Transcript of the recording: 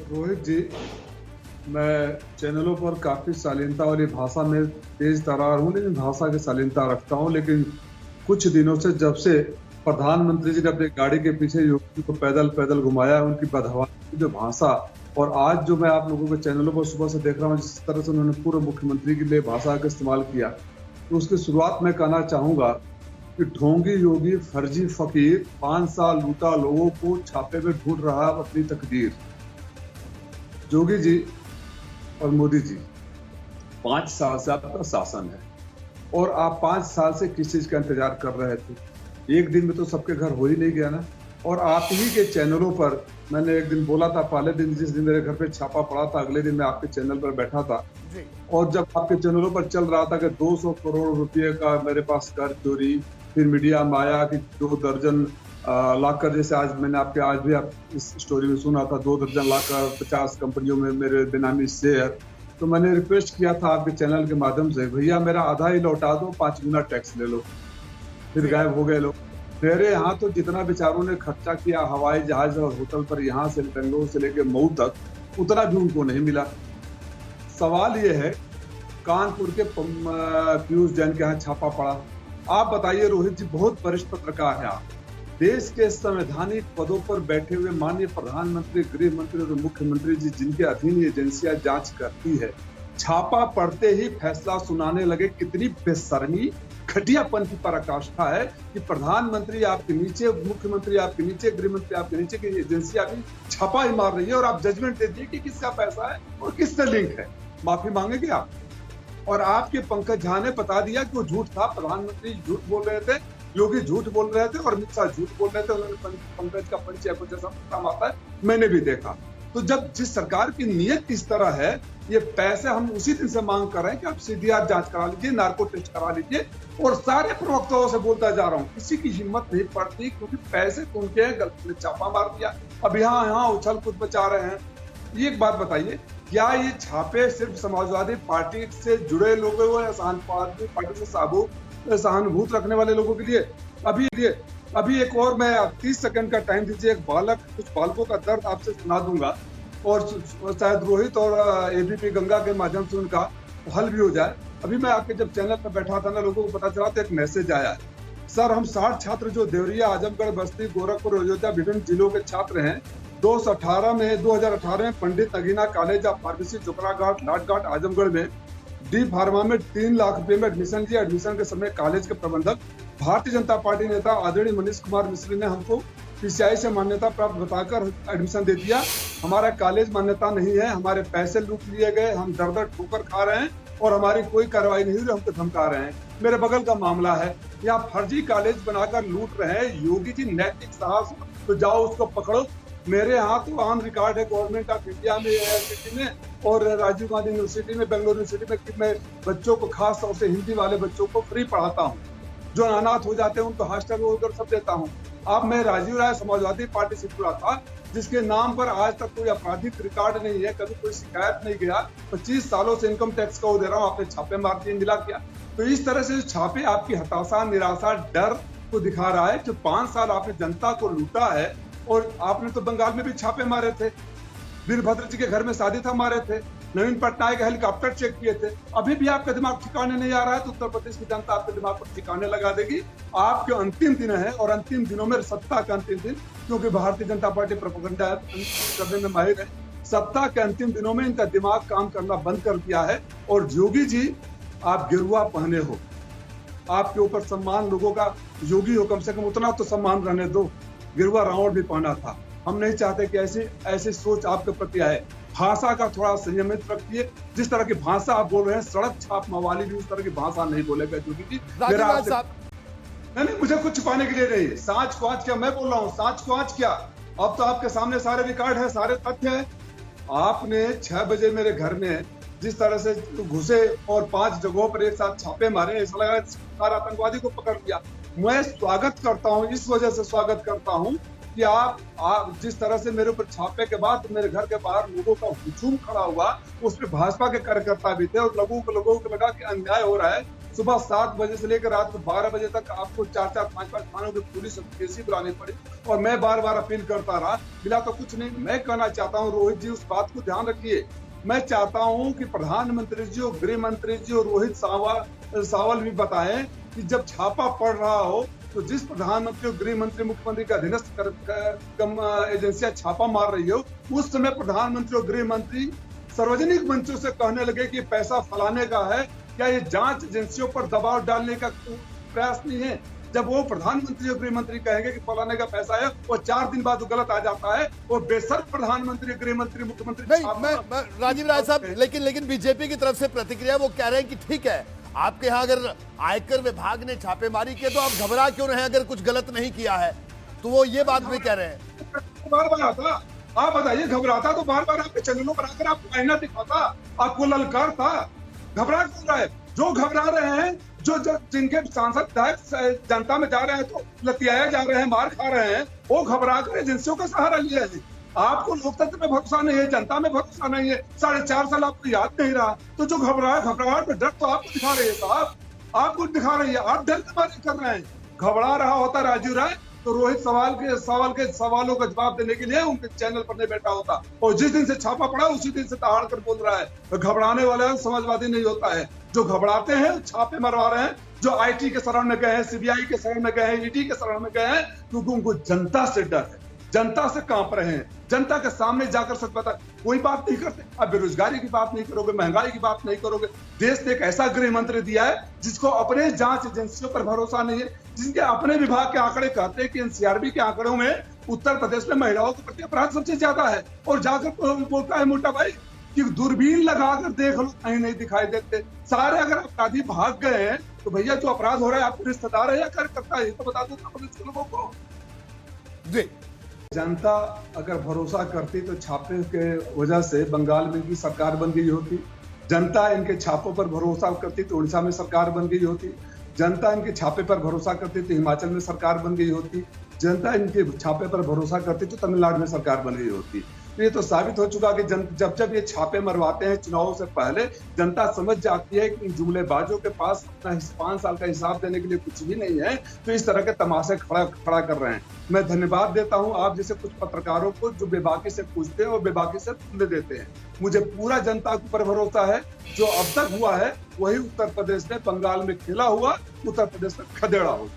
रोहित जी, मैं चैनलों पर काफ़ी शालीनता वाली भाषा में तेज तर्रार हूँ, लेकिन भाषा की शालीनता रखता हूँ। लेकिन कुछ दिनों से जब से प्रधानमंत्री जी ने अपनी गाड़ी के पीछे युवती को पैदल पैदल घुमाया, उनकी बदहवासी की जो भाषा, और आज जो मैं आप लोगों के चैनलों पर सुबह से देख रहा हूँ, जिस तरह से उन्होंने पूर्व मुख्यमंत्री के लिए भाषा का इस्तेमाल किया, तो उसकी शुरुआत मैं कहना चाहूँगा कि ढोंगी योगी फर्जी फकीर 5 साल लूटा लोगों को, छापे में ढूंढ रहा अपनी तकदीर। जोगी जी और मोदी जी, 5 साल से आपका शासन है और आप 5 साल से किस चीज का इंतजार कर रहे थे? एक दिन में तो सबके घर हो ही नहीं गया ना। और आप ही के चैनलों पर मैंने एक दिन बोला था, पहले दिन जिस दिन मेरे घर पे छापा पड़ा था, अगले दिन मैं आपके चैनल पर बैठा था और जब आपके चैनलों पर चल रहा था कि 200 करोड़ रुपए का मेरे पास कर चोरी, फिर मीडिया में आया कि 2 दर्जन लाकर, जैसे आज मैंने आपके आज भी आप इस स्टोरी में सुना था, 2 दर्जन लाकर 50 कंपनियों में मेरे बेनामी शेयर। तो मैंने रिक्वेस्ट किया था आपके चैनल के माध्यम से, भैया मेरा आधा ही लौटा दो, 5 गुना टैक्स ले लो। फिर गायब हो गए लोग। मेरे यहाँ तो जितना बेचारों ने खर्चा किया हवाई जहाज और होटल पर, यहाँ से बेंगलोर से लेकर मऊ तक, उतना भी उनको नहीं मिला। सवाल ये है, कानपुर के पीयूष जैन के यहाँ छापा पड़ा। आप बताइए रोहित जी, बहुत वरिष्ठ पत्रकार है आप, देश के संवैधानिक पदों पर बैठे हुए माननीय प्रधानमंत्री, गृह मंत्री और मुख्यमंत्री जी, जिनके अधीन ये एजेंसियां जांच करती है, छापा पड़ते ही फैसला सुनाने लगे। कितनी बेशर्मी, घटियापन की पराकाष्ठा है कि प्रधानमंत्री आपके नीचे, मुख्यमंत्री आपके नीचे, गृह मंत्री आपके नीचे की एजेंसियां भी छापा ही मार रही है और आप जजमेंट दे दिए कि किसका पैसा है और किससे लिंक है। माफी मांगेंगे आप? और आपके पंकज झा ने बता दिया कि वो झूठ था, प्रधानमंत्री झूठ बोल रहे थे, योगी झूठ बोल रहे थे और अमित शाह झूठ बोल रहे थे। उन्होंने पंकज का परिचय कुछ ऐसा काम आता है, मैंने भी देखा। तो जब जिस सरकार की नीयत इस तरह है, ये पैसे हम उसी दिन से मांग कर रहे हैं कि आप सीडीआर जांच करा लीजिए, नार्को टेस्ट करा लीजिए। और सारे प्रवक्ताओं से बोलता जा रहा हूँ, किसी की हिम्मत नहीं पड़ती, क्योंकि पैसे तो उनके हैं, गलती में छापा मार दिया, अब यहाँ उछल कूद बचा रहे हैं। ये एक बात बताइए, क्या ये छापे सिर्फ समाजवादी पार्टी से जुड़े लोगों या समाजवादी पार्टी से सहानुभूत रखने वाले लोगों के लिए? अभी एक और, मैं 30 सेकंड का टाइम दीजिए, एक कुछ बालकों का दर्द आपसे सुना दूंगा और शायद रोहित और एबीपी गंगा के माध्यम से उनका हल भी हो जाए। अभी मैं आपके जब चैनल पर बैठा था ना, लोगों को पता चला तो एक मैसेज आया, सर हम 60 छात्र जो देवरिया, आजमगढ़, बस्ती, गोरखपुर, अयोध्या, विभिन्न जिलों के छात्र हैं, 2018 में Pandit Nagina college of pharmacy, Jokraghat, Latghat, Azamgarh में डी फार्मा में 3 लाख रुपए में एडमिशन लिया। एडमिशन के समय कॉलेज के प्रबंधक भारतीय जनता पार्टी नेता आदरणीय मनीष कुमार मिश्री ने हमको पीसीआई से मान्यता प्राप्त बताकर एडमिशन दे दिया। हमारा कॉलेज मान्यता नहीं है, हमारे पैसे लूट लिए गए, हम दर दर ठोकर खा रहे हैं और हमारी कोई कार्रवाई नहीं हुई, हमको धमका रहे हैं। मेरे बगल का मामला है, यहाँ फर्जी कॉलेज बनाकर लूट रहे हैं। योगी जी नैतिक साहस तो जाओ उसको पकड़ो। मेरे यहाँ तो ऑन रिकॉर्ड है गवर्नमेंट ऑफ इंडिया में, यूनिवर्सिटी में और राजीव गांधी यूनिवर्सिटी में, बेंगलुरु यूनिवर्सिटी में, कि मैं बच्चों को, खास तौर से हिंदी वाले बच्चों को फ्री पढ़ाता हूँ। जो अनाथ हो जाते हैं उनको हॉस्टल वगैरह सब देता हूँ। अब मैं राजीव राय समाजवादी पार्टी से जुड़ा था, जिसके नाम पर आज तक कोई आपराधिक रिकॉर्ड नहीं है, कभी कोई शिकायत नहीं गया। 25 सालों से इनकम टैक्स का वो दे रहा हूँ, आपने छापे मार दिए, मिला क्या? तो इस तरह से छापे आपकी हताशा, निराशा, डर को दिखा रहा है। जो 5 साल आपने जनता को लूटा है, और आपने तो बंगाल में भी छापे मारे थे, वीरभद्र जी के घर में शादी था, मारे थे, नवीन पटनायक हेलीकॉप्टर चेक किए थे। अभी भी आपका दिमाग ठिकाने नहीं आ रहा है, तो उत्तर प्रदेश की जनता आपके दिमाग पर ठिकाने लगा देगी। आपके अंतिम दिन है और अंतिम दिनों में, सत्ता का अंतिम दिन, क्योंकि भारतीय जनता पार्टी प्रोपेगेंडा करने में माहिर है, सत्ता के अंतिम दिनों में इनका दिमाग काम करना बंद कर दिया है। और योगी जी, आप गिरुआ पहने हो, आपके ऊपर सम्मान लोगों का, योगी हो, कम से कम उतना तो सम्मान रहने दो। गिरुआ रावण भी पहना था। हम नहीं चाहते कि ऐसी सोच आपके प्रति आए। भाषा का थोड़ा संयमित रखिए। जिस तरह की भाषा आप बोल रहे हैं, सड़क छाप मवाली भी उस तरह की भाषा नहीं बोलेगा जोगी जी। मेरा नहीं, मुझे कुछ छुपाने के लिए नहीं। सांच को आज क्या मैं बोल रहा हूँ, सांच को आज क्या, अब तो आपके सामने सारे रिकॉर्ड है, सारे तथ्य है। आपने 6 बजे मेरे घर में जिस तरह से घुसे और 5 जगहों पर एक साथ छापे मारे, ऐसा लगा सारा आतंकवादी को पकड़ लिया। मैं स्वागत करता हूं, इस वजह से स्वागत करता हूं कि आप जिस तरह से मेरे ऊपर छापे के बाद मेरे घर के बाहर लोगों का हुजूम खड़ा हुआ, उसमें भाजपा के कार्यकर्ता भी थे और लोगों को लगा कि अन्याय हो रहा है, सुबह 7 बजे से लेकर रात 12 बजे तक आपको 4-4, 5-5 थानों की पुलिस केसी बुलानी पड़ी और मैं बार-बार अपील करता रहा, मिला तो कुछ नहीं। मैं कहना चाहता हूँ रोहित जी, उस बात को ध्यान रखिए। मैं चाहता हूं कि प्रधानमंत्री जी और गृह मंत्री जी और रोहित सावल भी बताएं कि जब छापा पड़ रहा हो तो जिस प्रधानमंत्री और गृह मंत्री मुख्यमंत्री का अधीनस्थ एजेंसियां छापा मार रही हो, उस समय प्रधानमंत्री और गृह मंत्री सार्वजनिक मंचों से कहने लगे कि पैसा फलाने का है। क्या ये जांच एजेंसियों पर दबाव डालने का प्रयास नहीं है? जब वो प्रधानमंत्री और गृह मंत्री कहेंगे कि फलाने का पैसा है और 4 दिन बाद वो गलत आ जाता है और बेशर्त प्रधानमंत्री, गृह मंत्री, मुख्यमंत्री नहीं, राजीव राय साहब, लेकिन बीजेपी की तरफ से प्रतिक्रिया, वो कह रहे हैं कि ठीक है, आपके यहाँ अगर आयकर विभाग ने छापेमारी की तो आप घबरा क्यों रहे हैं अगर कुछ गलत नहीं किया है? तो वो ये बात भी कह रहे हैं। बार-बार आता, आप बताइए, घबराता तो बार-बार आपके चैनलों पर आकर आपको आईना दिखाता, आपको ललकारता। घबरा क्यों रहा है? जो घबरा रहे हैं, जो जिनके सांसद विधायक जनता में जा रहे हैं तो लतियाए जा रहे हैं, मार खा रहे हैं, वो घबरा कर एजेंसियों का सहारा लिया है। आपको लोकतंत्र में भरोसा नहीं है, जनता में भरोसा नहीं है, 4.5 साल आपको याद नहीं रहा, तो जो घबराहट में डर तो आपको दिखा रही है साहब, आपको दिखा रही है। आप डर के बात कर रहे हैं। घबरा रहा होता राजीव राय तो रोहित के सवालों का जवाब देने के लिए उनके चैनल पर नहीं बैठा होता। और जिस दिन से छापा पड़ा उसी दिन से दहाड़ कर बोल रहा है। तो घबराने वाला समाजवादी नहीं होता है। जो घबराते हैं, छापे मरवा रहे हैं, जो आईटी के शरण में गए हैं, सीबीआई के शरण में गए हैं, ईडी के शरण में गए हैं, क्योंकि उनको जनता से डर है, जनता से कांप रहे हैं। जनता के सामने जाकर सच बता, कोई बात नहीं करते। आप बेरोजगारी की बात नहीं करोगे, महंगाई की बात नहीं करोगे। देश ने एक ऐसा गृह मंत्री दिया है जिसको अपने जांच एजेंसियों पर भरोसा नहीं है, जिनके अपने विभाग के आंकड़े कहते हैं कि एनसीआरबी के आंकड़ों में उत्तर प्रदेश में महिलाओं के प्रति अपराध सबसे ज्यादा है। और जाकर बोलता है मोटा भाई कि दूरबीन लगाकर देख लो, कहीं नहीं दिखाई देते। सारे अगर अपराधी भाग गए हैं तो भैया जो अपराध हो रहा है आपके रिश्तेदार है या कार्यकर्ता है, तो बता दो प्रदेश के लोगों को। जी, जनता अगर भरोसा करती तो छापे के वजह से बंगाल में की सरकार बन गई होती। जनता इनके छापों पर भरोसा करती तो उड़ीसा में सरकार बन गई होती। जनता इनके छापे पर भरोसा करती तो हिमाचल में सरकार बन गई होती। जनता इनके छापे पर भरोसा करती तो तमिलनाडु में सरकार बन गई होती। ये तो साबित हो चुका कि जब ये छापे मरवाते हैं चुनावों से पहले, जनता समझ जाती है कि जुमलेबाजों के पास अपना 5 साल का हिसाब देने के लिए कुछ भी नहीं है, तो इस तरह के तमाशे खड़ा कर रहे हैं। मैं धन्यवाद देता हूं आप जैसे कुछ पत्रकारों को जो बेबाकी से पूछते हैं और बेबाकी से सुनने देते हैं। मुझे पूरा जनता के ऊपर भरोसा है। जो अब तक हुआ है वही उत्तर प्रदेश में, बंगाल में खेला हुआ, उत्तर प्रदेश में खदेड़ा हुआ।